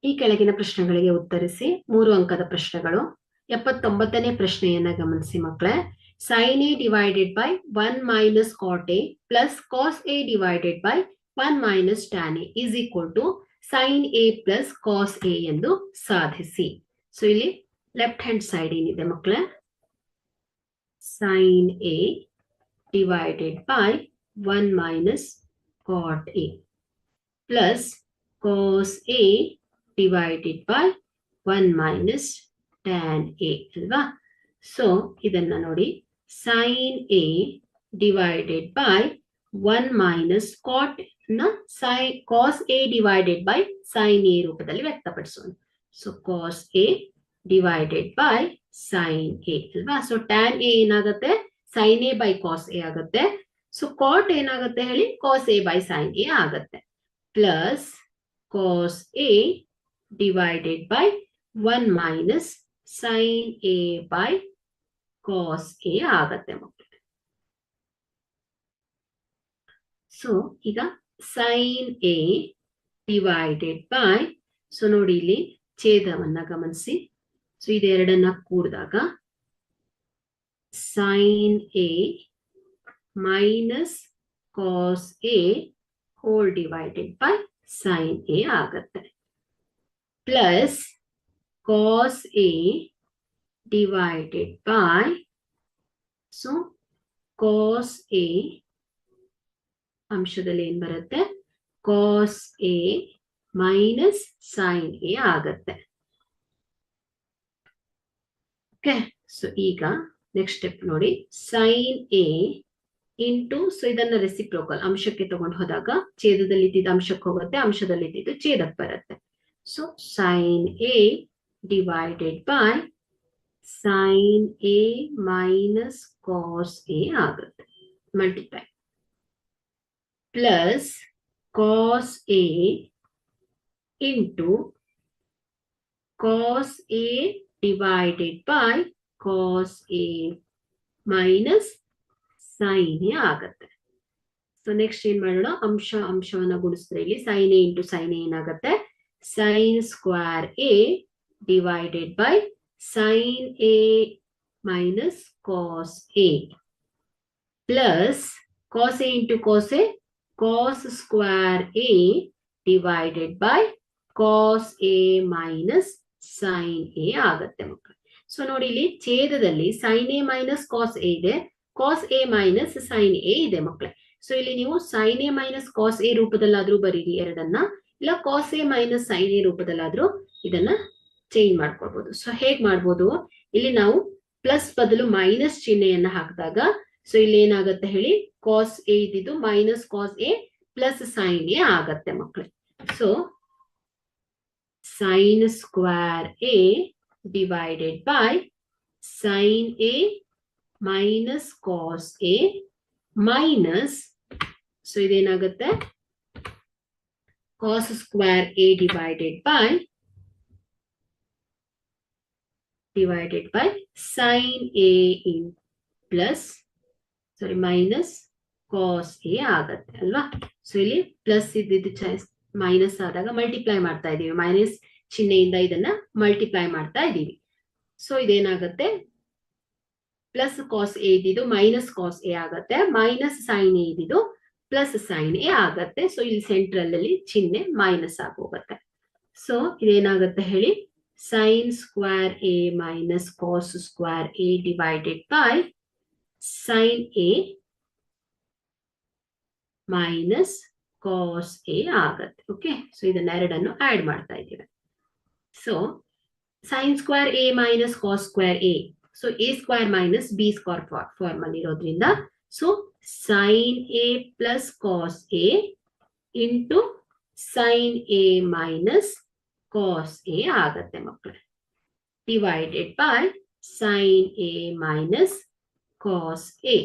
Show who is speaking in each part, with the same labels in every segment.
Speaker 1: ಈ ಕೆಳಗಿನ ಪ್ರಶ್ನೆಗಳಿಗೆ ಉತ್ತರಿಸಿ. 3 ಅಂಕದ ಪ್ರಶ್ನೆಗಳು. 79ನೇ ಪ್ರಶ್ನೆಯನ್ನ ಗಮನಿಸಿ ಮಕ್ಕಳೇ. sin a divided by 1 minus cot a plus cos a divided by 1 minus tan a is equal to sin a plus cos a ಎಂದು ಸಾಧಿಸಿ. ಸೊ ಇಲ್ಲಿ ಲೆಫ್ಟ್ ಹ್ಯಾಂಡ್ ಸೈಡ್ ಏನಿದೆ ಮಕ್ಕಳೇ, sin a divided by 1 minus cot a plus cos a divided by 1 minus tan a ಅಲ್ವಾ. So ಇದನ್ನ ನೋಡಿ, sin a divided by 1 minus cot ನ cos a divided by sin a ರೂಪದಲ್ಲಿ ವ್ಯಕ್ತಪಡಿಸೋಣ. So cos a divided by sin a ಅಲ್ವಾ. So tan a ಏನಾಗುತ್ತೆ, sin a by cos a ಆಗುತ್ತೆ. So cot ಏನಾಗುತ್ತೆ ಹೇಳಿ, cos a by sin a ಆಗುತ್ತೆ. Plus cos a divided by 1 minus sin a by cos a ಆಗುತ್ತೆ ಮಕ್ಕಳು. So ಈಗ sin a divided by, so ನೋಡಿ ಇಲ್ಲಿ ಛೇದವನ್ನ ಗಮನಿಸಿ. ಸೊ ಇದೆರಡನ್ನ ಕೂಡಿದಾಗ sin a minus cos a whole divided by sin a ಆಗುತ್ತೆ. Plus cos a divided by, so cos a ಅಂಶದಲ್ಲಿ ಏನ್ ಬರುತ್ತೆ, cos a minus sin a ಆಗುತ್ತೆ. ಓಕೆ, ಸೊ ಈಗ ನೆಕ್ಸ್ಟ್ ಸ್ಟೆಪ್ ನೋಡಿ, sin a ಇಂಟು, ಸೊ ಇದನ್ನ reciprocal ಅಂಶಕ್ಕೆ ತಗೊಂಡು ಹೋದಾಗ ಛೇದದಲ್ಲಿ ಇದ್ದಿದ್ದ ಅಂಶಕ್ಕೆ ಹೋಗುತ್ತೆ, ಅಂಶದಲ್ಲಿ ಇದ್ದಿದ್ದು ಛೇದಕ್ಕೆ ಬರುತ್ತೆ. So sin a divided by sin a minus cos a ಆಗುತ್ತೆ, multiply. Plus cos a into cos a divided by cos a minus sin a ಆಗುತ್ತೆ. ಸೊ ನೆಕ್ಸ್ಟ್ ಏನ್ ಮಾಡೋಣ, ಅಂಶವನ್ನ ಗುಣಿಸಿದ್ರೆ ಇಲ್ಲಿ sin a into sin a ಏನಾಗುತ್ತೆ, sin square a divided by sin a minus cos a plus cos a into cos a, cos square a divided by cos a minus sin a ಆಗುತ್ತೆ ಮಕ್ಕಳು. So ನೋಡಿ ಇಲ್ಲಿ ಛೇದದಲ್ಲಿ sin a minus cos a ಇದೆ, cos a minus sin a ಇದೆ ಮಕ್ಕಳೇ. So ಇಲ್ಲಿ ನೀವು sin a minus cos a ರೂಪದಲ್ಲಾದ್ರೂ ಬರೀರಿ ಎರಡನ್ನ, ಇಲ್ಲ cos a minus sin a ರೂಪದಲ್ಲಾದ್ರೂ ಇದನ್ನ ಚೇಂಜ್ ಮಾಡ್ಕೊಳ್ಬಹುದು. ಸೊ ಹೇಗ್ ಮಾಡ್ಬೋದು, ಇಲ್ಲಿ ನಾವು ಪ್ಲಸ್ ಬದಲು ಮೈನಸ್ ಚಿಹ್ನೆಯನ್ನ ಹಾಕಿದಾಗ, ಸೊ ಇಲ್ಲಿ ಏನಾಗುತ್ತೆ ಹೇಳಿ, cos a ಇದ್ದಿದ್ದು minus cos a plus sin a ಆಗತ್ತೆ ಮಕ್ಕಳೇ. So sin square a divided by sin a minus cos a minus, so ಇದೇನಾಗುತ್ತೆ, cos square a divided by sin a in plus, sorry minus cos a ಆಗತ್ತೆ ಅಲ್ವಾ. So ಇಲ್ಲಿ plus ಇದ್ದಿದ್ದು minus ಆದಾಗ multiply ಮಾಡ್ತಾ ಇದೀವಿ, ಮೈನಸ್ ಚಿಹ್ನೆಯಿಂದ ಇದನ್ನ multiply ಮಾಡ್ತಾ ಇದೀವಿ. ಸೊ ಇದೇನಾಗುತ್ತೆ, ಪ್ಲಸ್ cos a ಇದ್ದಿದ್ದು ಮೈನಸ್ cos a ಆಗತ್ತೆ, ಮೈನಸ್ sin a ಇದ್ದಿದ್ದು ಪ್ಲಸ್ sin a ಆಗತ್ತೆ. ಸೊ ಇಲ್ಲಿ ಸೆಂಟ್ರಲ್ ಅಲ್ಲಿ ಚಿಹ್ನೆ ಮೈನಸ್ ಆಗೋಗುತ್ತೆ. ಸೊ ಇದೇನಾಗುತ್ತೆ ಹೇಳಿ, sin square a minus cos square a divided by sin a minus cos a ಆಗತ್ತೆ. ಓಕೆ, ಸೊ ಇದನ್ನ ಎರಡನ್ನು ಆಡ್ ಮಾಡ್ತಾ ಇದ್ದೀವಿ. So sin square a minus cos square a, so a square minus b square form ಅಲ್ಲಿ ಇರೋದ್ರಿಂದ, so sin a plus cos a into sin a minus cos a ಆಗತ್ತೆ ಮಕ್ಕಳೇ, divided by sin a minus cos a.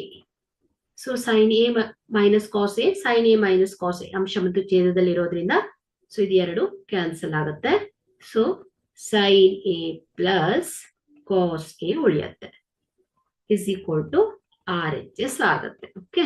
Speaker 1: So sin a minus cos a, sin a minus cos a ಅಂಶ ಮತ್ತು ಛೇದದಲ್ಲಿ ಇರೋದ್ರಿಂದ, so ಇದು ಎರಡು cancel ಆಗುತ್ತೆ. So sin a plus cos a ಉಳಿಯುತ್ತೆ, ಇಸ್ ಈಕ್ವಲ್ ಟು RHS ಆಗುತ್ತೆ. ಓಕೆ.